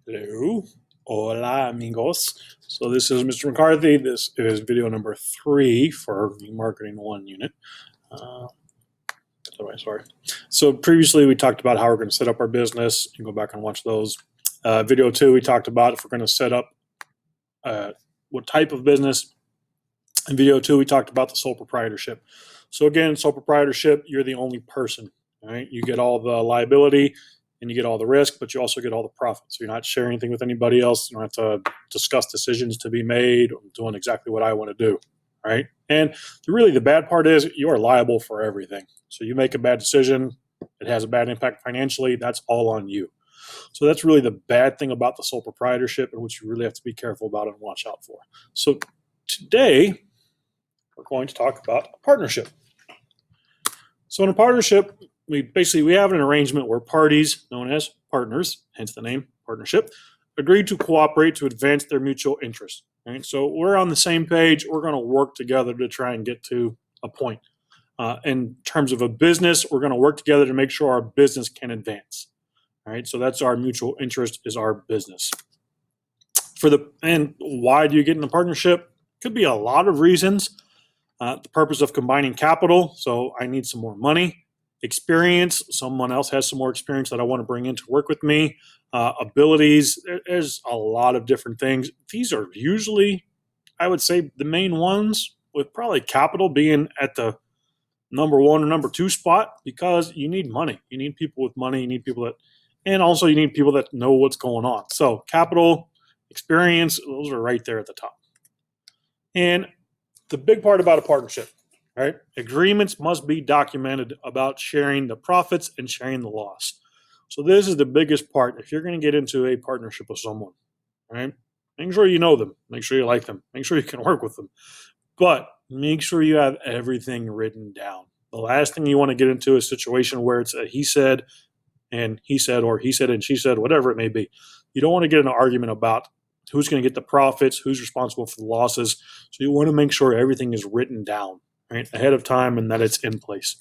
Hello. Hola, amigos. So this is Mr. McCarthy. This is video number 3 for the Marketing 1 unit. Sorry. So previously we talked about how we're going to set up our business. You can go back and watch those. Video 2, we talked about if we're going to set up what type of business. In video 2, we talked about the sole proprietorship. So again, sole proprietorship, you're the only person. Right? You get all the liability and you get all the risk, but you also get all the profit. So you're not sharing anything with anybody else. You don't have to discuss decisions to be made. I'm doing exactly what I want to do, right? And really the bad part is you are liable for everything. So you make a bad decision, it has a bad impact financially, that's all on you. So that's really the bad thing about the sole proprietorship and which you really have to be careful about and watch out for. So today we're going to talk about a partnership. So in a partnership, we have an arrangement where parties, known as partners, hence the name partnership, agree to cooperate to advance their mutual interests. Right? So we're on the same page. We're going to work together to try and get to a point. In terms of a business, we're going to work together to make sure our business can advance. All right? So that's our mutual interest is our business. And why do you get in a partnership? Could be a lot of reasons. The purpose of combining capital, so I need some more money. Experience, someone else has some more experience that I want to bring in to work with me. Abilities, there's a lot of different things. These are usually, I would say, the main ones, with probably capital being at the number 1 or number 2 spot, because you need money. You need people with money. You need people that, and also you need people that know what's going on. So capital, experience, those are right there at the top. And the big part about a partnership, right? Agreements must be documented about sharing the profits and sharing the loss. So this is the biggest part. If you're going to get into a partnership with someone, right? Make sure you know them. Make sure you like them. Make sure you can work with them. But make sure you have everything written down. The last thing you want to get into is a situation where it's a he said and he said, or he said and she said, whatever it may be. You don't want to get in an argument about who's going to get the profits, who's responsible for the losses. So you want to make sure everything is written down, right, ahead of time and that it's in place.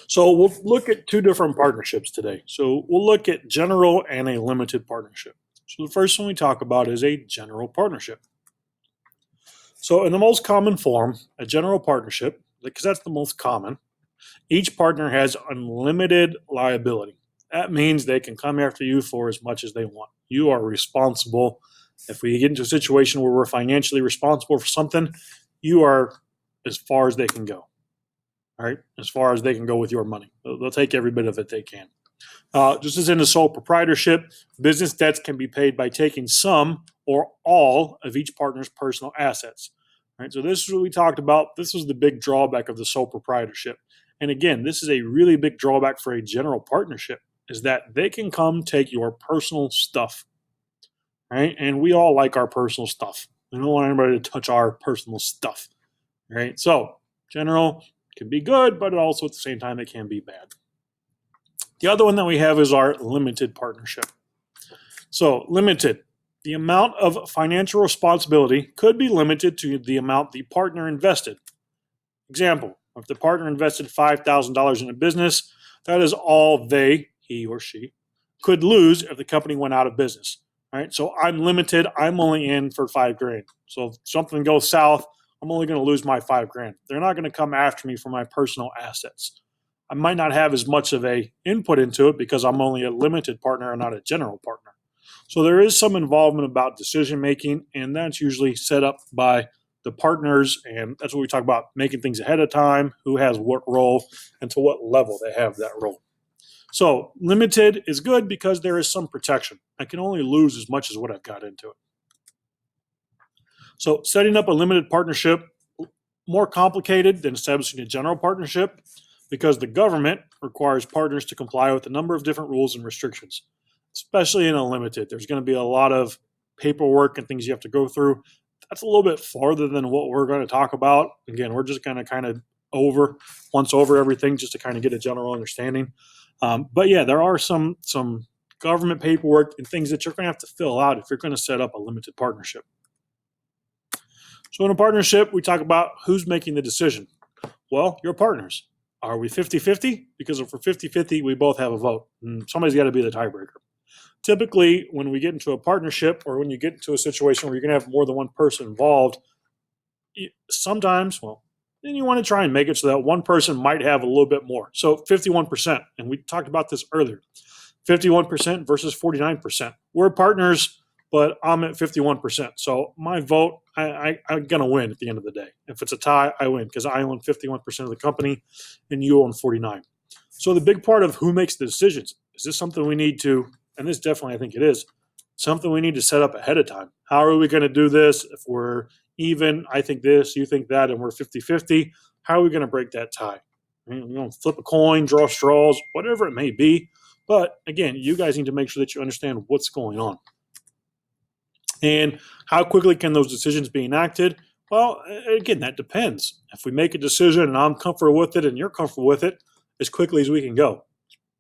So we'll look at 2 different partnerships today. So we'll look at general and a limited partnership. So the first one we talk about is a general partnership. So in the most common form, a general partnership, because that's the most common, each partner has unlimited liability. That means they can come after you for as much as they want. You are responsible. If we get into a situation where we're financially responsible for something, you are as far as they can go. All right, as far as they can go with your money. They'll take every bit of it they can. Just as in the sole proprietorship, business debts can be paid by taking some or all of each partner's personal assets. All right, so this is what we talked about. This was the big drawback of the sole proprietorship. And again, this is a really big drawback for a general partnership, is that they can come take your personal stuff, right? And we all like our personal stuff. We don't want anybody to touch our personal stuff, right? So general can be good, but also at the same time, it can be bad. The other one that we have is our limited partnership. So limited, the amount of financial responsibility could be limited to the amount the partner invested. Example, if the partner invested $5,000 in a business, that is all he or she, could lose if the company went out of business. Right? So I'm limited. I'm only in for $5,000. So if something goes south, I'm only going to lose my $5,000. They're not going to come after me for my personal assets. I might not have as much of a input into it because I'm only a limited partner and not a general partner. So there is some involvement about decision making, and that's usually set up by the partners, and that's what we talk about, making things ahead of time, who has what role, and to what level they have that role. So limited is good because there is some protection. I can only lose as much as what I've got into it. So setting up a limited partnership, more complicated than establishing a general partnership, because the government requires partners to comply with a number of different rules and restrictions, especially in a limited. There's going to be a lot of paperwork and things you have to go through. That's a little bit farther than what we're going to talk about. Again, we're just going to kind of once over everything just to kind of get a general understanding. But yeah, there are some government paperwork and things that you're going to have to fill out if you're going to set up a limited partnership. So in a partnership, we talk about who's making the decision. Well, your partners. Are we 50-50? Because if we're 50-50, we both have a vote. Somebody's got to be the tiebreaker. Typically, when we get into a partnership or when you get into a situation where you're going to have more than one person involved, sometimes, well, then you want to try and make it so that one person might have a little bit more. So 51%, and we talked about this earlier, 51% versus 49%. We're partners, but I'm at 51%. So my vote, I'm going to win at the end of the day. If it's a tie, I win because I own 51% of the company and you own 49. So the big part of who makes the decisions, is this something we need to, and this definitely I think it is, something we need to set up ahead of time. How are we going to do this if we're even, I think this, you think that, and we're 50-50? How are we going to break that tie? Flip a coin, draw straws, whatever it may be. But again, you guys need to make sure that you understand what's going on. And how quickly can those decisions be enacted? Well, again, that depends. If we make a decision and I'm comfortable with it and you're comfortable with it, as quickly as we can go.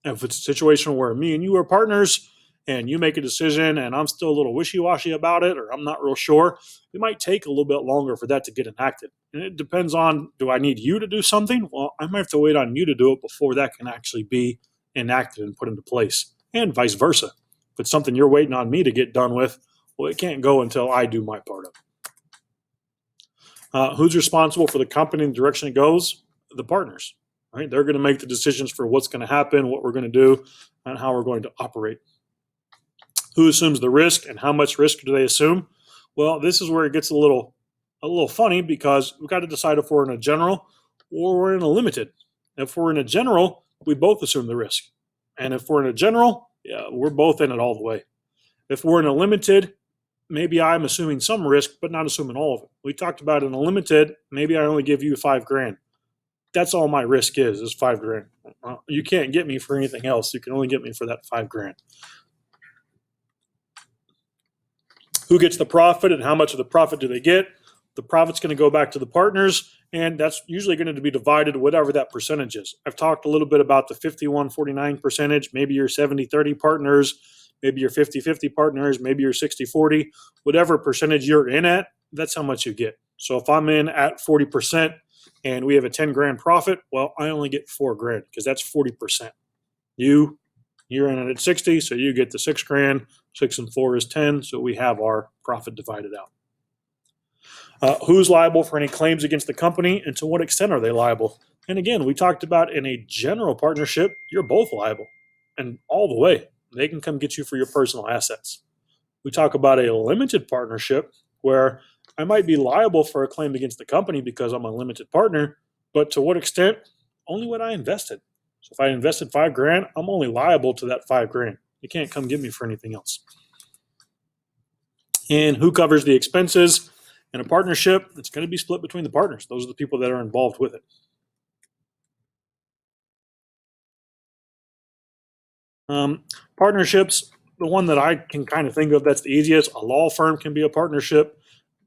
If it's a situation where me and you are partners and you make a decision and I'm still a little wishy-washy about it or I'm not real sure, it might take a little bit longer for that to get enacted. And it depends on, do I need you to do something? Well, I might have to wait on you to do it before that can actually be enacted and put into place, and vice versa. If it's something you're waiting on me to get done with, well, it can't go until I do my part of it. Who's responsible for the company and the direction it goes? The partners. Right? They're going to make the decisions for what's going to happen, what we're going to do, and how we're going to operate. Who assumes the risk and how much risk do they assume? Well, this is where it gets a little funny because we've got to decide if we're in a general or we're in a limited. If we're in a general, we both assume the risk. And if we're in a general, yeah, we're both in it all the way. If we're in a limited, maybe I'm assuming some risk, but not assuming all of it. We talked about in a limited, maybe I only give you $5,000. That's all my risk is $5,000. You can't get me for anything else. You can only get me for that $5,000. Who gets the profit and how much of the profit do they get? The profit's going to go back to the partners, and that's usually going to be divided whatever that percentage is. I've talked a little bit about the 51-49 percentage. Maybe you're 70-30 partners, maybe you're 50-50 partners, maybe you're 60-40. Whatever percentage you're in at, that's how much you get. So if I'm in at 40%, and we have a $10,000 profit, well, I only get $4,000 because that's 40%. You're in it at 60, so you get the $6,000. 6 and 4 is 10, so we have our profit divided out. Who's liable for any claims against the company, and to what extent are they liable? And again, we talked about in a general partnership, you're both liable, and all the way. They can come get you for your personal assets. We talk about a limited partnership where I might be liable for a claim against the company because I'm a limited partner, but to what extent? Only what I invested. So if I invested $5,000, I'm only liable to that $5,000. You can't come get me for anything else. And who covers the expenses? In a partnership, it's going to be split between the partners. Those are the people that are involved with it. Partnerships, the one that I can kind of think of that's the easiest, a law firm can be a partnership.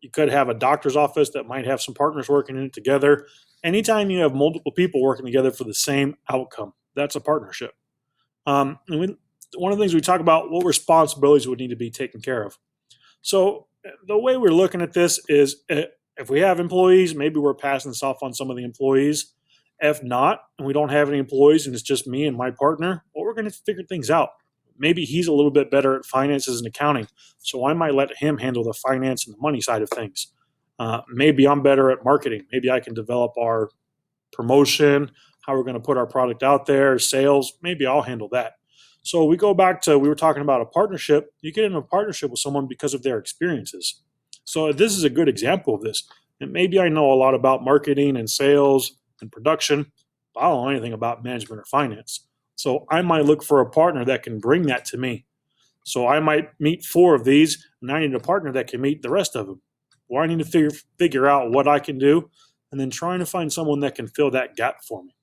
You could have a doctor's office that might have some partners working in it together. Anytime you have multiple people working together for the same outcome, that's a partnership. One of the things we talk about, what responsibilities would need to be taken care of. So the way we're looking at this is if we have employees, maybe we're passing this off on some of the employees. If not, and we don't have any employees and it's just me and my partner, well, we're going to figure things out. Maybe he's a little bit better at finances and accounting, so I might let him handle the finance and the money side of things. Maybe I'm better at marketing. Maybe I can develop our promotion, how we're going to put our product out there, sales. Maybe I'll handle that. So we go back to, we were talking about a partnership. You get in a partnership with someone because of their experiences. So this is a good example of this. And maybe I know a lot about marketing and sales and production, but I don't know anything about management or finance. So I might look for a partner that can bring that to me. So I might meet 4 of these, and I need a partner that can meet the rest of them. Or I need to figure out what I can do, and then trying to find someone that can fill that gap for me.